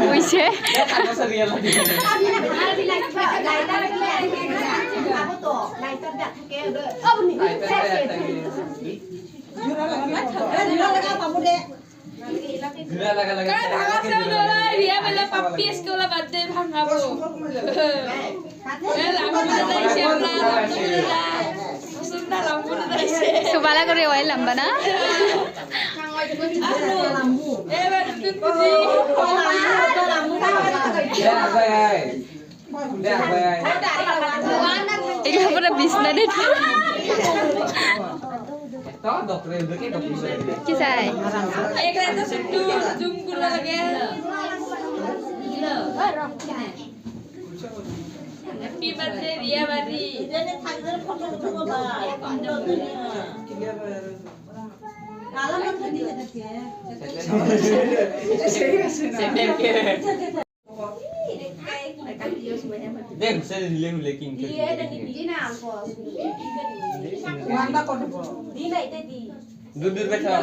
বুঝছে Subala ko rin lamba na. Ikaw pa na bis na dito. Kisay. Happy birthday Ria Bari. देख से ले लेकिन दूर दूर बैठा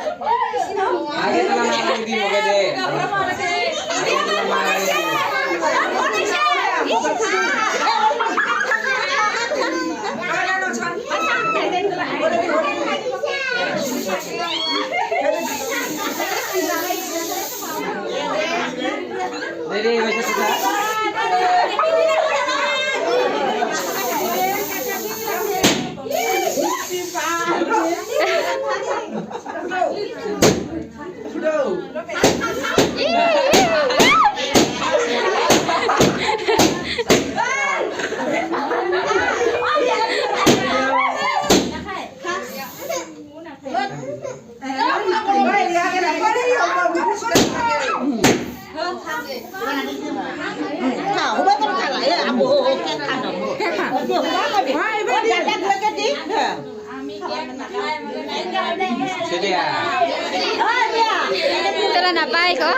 आगे चला ना दी होगे दे दे दे वैसे था Tara na bay ko.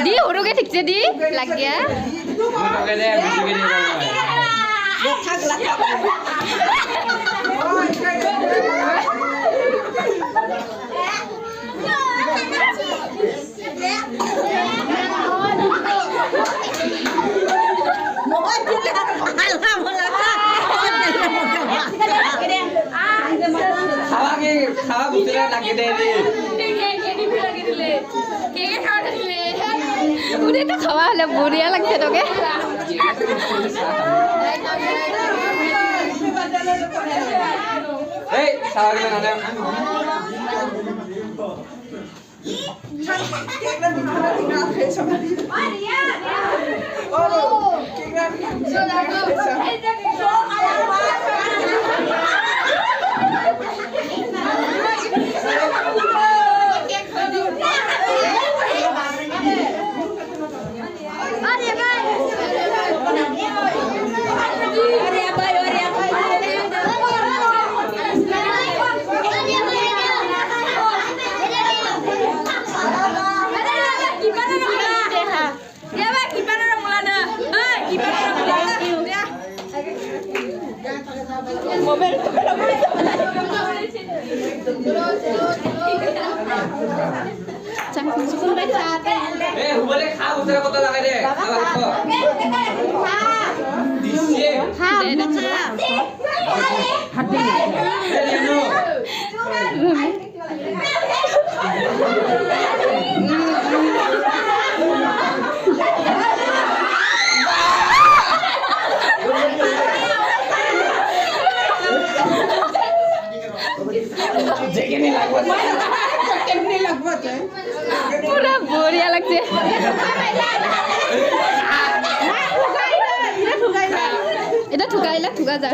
Di uruge thik je di lag gaya खावा बुतरा लगे दे रे के खावा दिले उन्हें तो खावा ले बुरिया लगते तो के ए सावर में आने केक ना दिखा दिखा है सब रिया ओ केक ना सो लागो सो हुबले खा उतरा पता लगा दे खा हड्डी जेके नहीं लागो পুরা বঢ়িয়া লাগছে এটা ঠুকাইলে ঠুকা যায়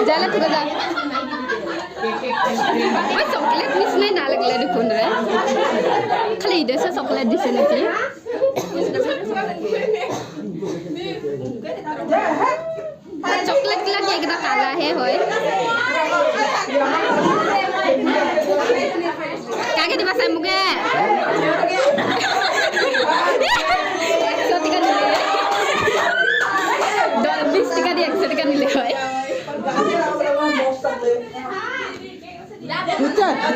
যাইলে ঠুকা যা চকলেট নিচিনাই নালাগিলে দেখোন ৰে খালি ইদেছে চকলেট দিছে নেকি চকলেট গিলা কেইকেইটা কালাহে হয় কাকে দিবা চাই মোকে 100 টকা দিলে 20 টকা দি 100 টকা নিলে হয়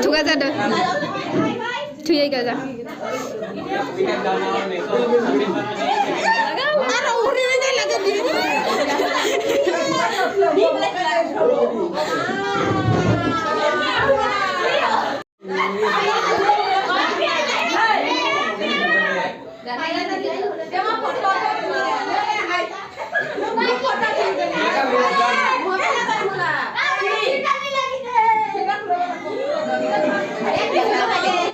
ঠুকা যা দে থুই গা যা আর উড়ে নাই লাগে দি